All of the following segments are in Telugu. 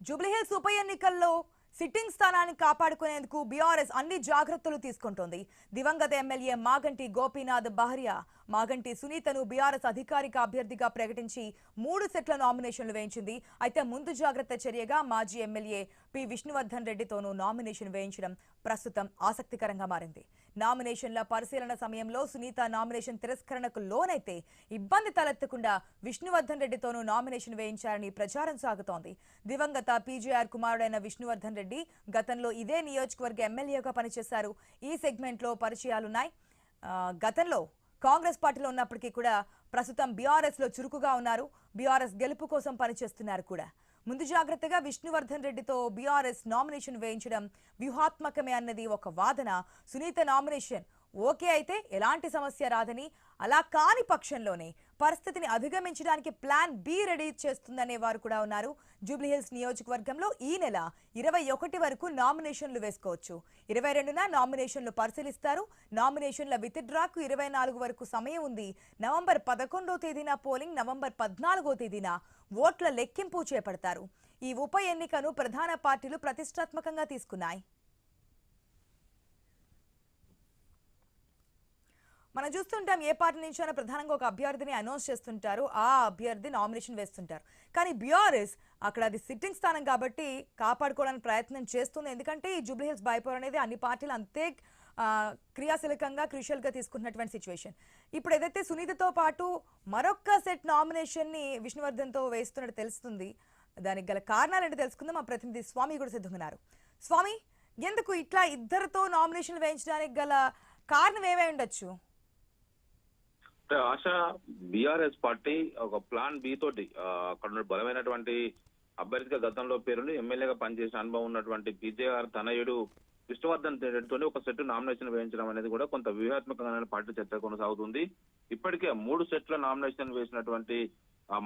జూబ్లీహిల్స్ ఉప ఎన్నికల్లో సిట్టింగ్ స్థానాన్ని కాపాడుకునేందుకు బీఆర్ఎస్ అన్ని జాగ్రత్తలు తీసుకుంటోంది. దివంగత ఎమ్మెల్యే మాగంటి గోపీనాథ్ భార్య మాగంటి సునీతను బీఆర్ఎస్ అధికారిక అభ్యర్థిగా ప్రకటించి 3 సెట్ల నామినేషన్లు వేయించింది. అయితే ముందు జాగ్రత్త చర్యగా మాజీ ఎమ్మెల్యే పి విష్ణువర్ధన్ రెడ్డితోనూ నామినేషన్ వేయించడం ప్రస్తుతం ఆసక్తికరంగా మారింది. నామినేషన్ల పరిశీలన సమయంలో సునీత నామినేషన్ తిరస్కరణకు లోనైతే ఇబ్బంది తలెత్తకుండా విష్ణువర్ధన్ రెడ్డితోనూ నామినేషన్ వేయించారని ప్రచారం సాగుతోంది. దివంగత పీజేఆర్ కుమారుడైన విష్ణువర్ధన్ రెడ్డి గతంలో ఇదే నియోజకవర్గ ఎమ్మెల్యేగా పనిచేశారు. ఈ సెగ్మెంట్లో పరిచయాలున్నాయి. గతంలో కాంగ్రెస్ పార్టీలో ఉన్నప్పటికీ కూడా ప్రస్తుతం బీఆర్ఎస్ లో చురుకుగా ఉన్నారు. బీఆర్ఎస్ గెలుపు కోసం పనిచేస్తున్నారు కూడా. ముందు జాగ్రత్తగా విష్ణువర్ధన్ రెడ్డితో బీఆర్ఎస్ నామినేషన్ వేయించడం వ్యూహాత్మకమే అన్నది ఒక వాదన. సునీత నామినేషన్ ఓకే అయితే ఎలాంటి సమస్య రాదని, అలా కాని పక్షంలోనే పరిస్థితిని అధిగమించడానికి ప్లాన్ బి రెడీ చేస్తుందనే వారు కూడా ఉన్నారు. జూబ్లీహిల్స్ నియోజకవర్గంలో ఈ నెల 21 వరకు నామినేషన్లు వేసుకోవచ్చు. 22న నామినేషన్లు పరిశీలిస్తారు. నామినేషన్ల విత్డ్రాకు 24 వరకు సమయం ఉంది. నవంబర్ 11వ తేదీన పోలింగ్, నవంబర్ 14వ తేదీన ఓట్ల లెక్కింపు చేపడతారు. ఈ ఉప ఎన్నికను ప్రధాన పార్టీలు ప్రతిష్టాత్మకంగా తీసుకున్నాయి. మనం చూస్తుంటాం, ఏ పార్టీ నుంచైనా ప్రధానంగా ఒక అభ్యర్థిని అనౌన్స్ చేస్తుంటారు, ఆ అభ్యర్థి నామినేషన్ వేస్తుంటారు. కానీ బీఆర్ఎస్ అక్కడ అది సిట్టింగ్ స్థానం కాబట్టి కాపాడుకోవడానికి ప్రయత్నం చేస్తుంది. ఎందుకంటే ఈ జూబ్లీహిల్స్ బైపోర్ అనేది అన్ని పార్టీలు అంతే క్రియాశీలకంగా క్రూషియల్గా తీసుకుంటున్నటువంటి సిచ్యువేషన్. ఇప్పుడు ఏదైతే సునీతతో పాటు మరొక సెట్ నామినేషన్ని విష్ణువర్ధన్తో వేస్తున్నట్టు తెలుస్తుంది. దానికి గల కారణాలు ఏంటో తెలుసుకుందాం. మా ప్రతినిధి స్వామి కూడా సిద్ధంగా. స్వామి, ఎందుకు ఇట్లా ఇద్దరితో నామినేషన్ వేయించడానికి గల కారణం ఏమై ఉండొచ్చు? ఆశ, బీఆర్ఎస్ పార్టీ ఒక ప్లాన్ బి తోటి అక్కడ బలమైనటువంటి అభ్యర్థిగా గతంలో పేరుని ఎమ్మెల్యేగా పనిచేసిన అనుభవం ఉన్నటువంటి పీజేఆర్ తనయుడు విష్ణువర్ధన్ రెడ్డితోని ఒక సెట్ నామినేషన్ వేయించడం అనేది కూడా కొంత వ్యూహాత్మకమైన పార్టీ చర్చ కొనసాగుతుంది. ఇప్పటికే 3 సెట్ల నామినేషన్ వేసినటువంటి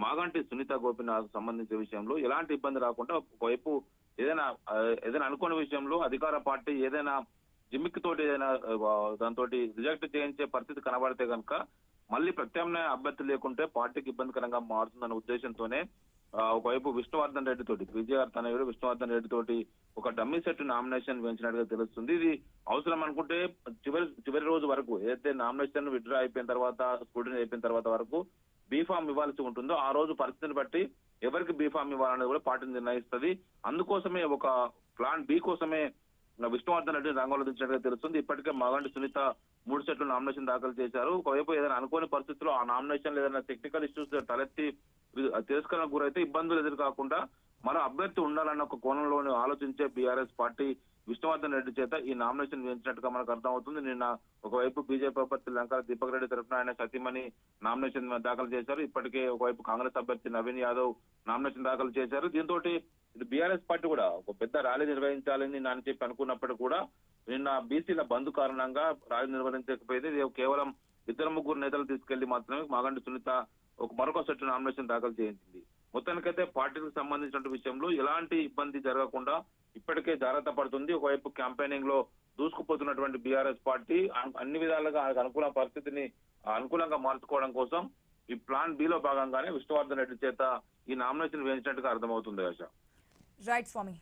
మాగంటి సునీత గోపీనాథ్ సంబంధించిన విషయంలో ఎలాంటి ఇబ్బంది రాకుండా ఒకవైపు ఏదైనా అనుకున్న విషయంలో అధికార పార్టీ ఏదైనా జిమ్మిక్ తోటి ఏదైనా దాంతో రిజెక్ట్ చేయించే పరిస్థితి కనబడితే కనుక మళ్ళీ ప్రత్యామ్నాయ అభ్యర్థి లేకుంటే పార్టీకి ఇబ్బందికరంగా మారుతుందన్న ఉద్దేశంతోనే ఒకవైపు విష్ణువర్ధన్ రెడ్డి తోటి పీజేఆర్ తనయుడు విష్ణువర్ధన్ రెడ్డి తోటి ఒక డమ్మీ సెట్ నామినేషన్ వేయించినట్టుగా తెలుస్తుంది. ఇది అవసరం అనుకుంటే చివరి రోజు వరకు ఏదైతే నామినేషన్ విత్డ్రా అయిపోయిన తర్వాత, స్క్రూటినీ అయిపోయిన తర్వాత వరకు బీఫామ్ ఇవ్వాల్సి ఉంటుందో ఆ రోజు పరిస్థితిని బట్టి ఎవరికి బీఫామ్ ఇవ్వాలనేది కూడా పార్టీ నిర్ణయిస్తుంది. అందుకోసమే ఒక ప్లాన్ బి కోసమే విష్ణువర్ధన్ రెడ్డిని రంగంలో దించినట్టుగా తెలుస్తుంది. ఇప్పటికే మాగంటి సునీత 3 సెట్లు నామినేషన్ దాఖలు చేశారు. ఒకవైపు ఏదైనా అనుకోని పరిస్థితుల్లో ఆ నామినేషన్ ఏదైనా టెక్నికల్ ఇష్యూస్ తలెత్తి తిరస్కరణకు గురైతే ఇబ్బందులు ఎదురు కాకుండా మరో అభ్యర్థి ఉండాలన్న ఒక కోణంలోనే ఆలోచించే బీఆర్ఎస్ పార్టీ విష్ణువర్ధన్ రెడ్డి చేత ఈ నామినేషన్ వేయించినట్టుగా మనకు అర్థమవుతుంది. నిన్న ఒకవైపు బీజేపీ అభ్యర్థి లంకా దీపక్ రెడ్డి తరఫున ఆయన సతీమణి నామినేషన్ దాఖలు చేశారు. ఇప్పటికే ఒకవైపు కాంగ్రెస్ అభ్యర్థి నవీన్ యాదవ్ నామినేషన్ దాఖలు చేశారు. దీంతో ఇది బీఆర్ఎస్ పార్టీ కూడా ఒక పెద్ద ర్యాలీ నిర్వహించాలని అని చెప్పి అనుకున్నప్పటికీ కూడా నిన్న బీసీల బంద్ కారణంగా ర్యాలీ నిర్వహించకపోయింది. కేవలం 2-3 నేతలు తీసుకెళ్లి మాత్రమే మాగంటి సునీత మరొక సెట్ నామినేషన్ దాఖలు చేయించింది. మొత్తానికైతే పార్టీకి సంబంధించిన విషయంలో ఎలాంటి ఇబ్బంది జరగకుండా ఇప్పటికే జాగ్రత్త పడుతుంది. ఒకవైపు క్యాంపెయినింగ్ లో దూసుకుపోతున్నటువంటి బీఆర్ఎస్ పార్టీ అన్ని విధాలుగా అనుకూల పరిస్థితిని అనుకూలంగా మార్చుకోవడం కోసం ఈ ప్లాన్ బి లో భాగంగానే విష్ణువర్ధన్ రెడ్డి చేత ఈ నామినేషన్ వేయించినట్టుగా అర్థమవుతుంది. ఆశ. రైట్ స్వామి.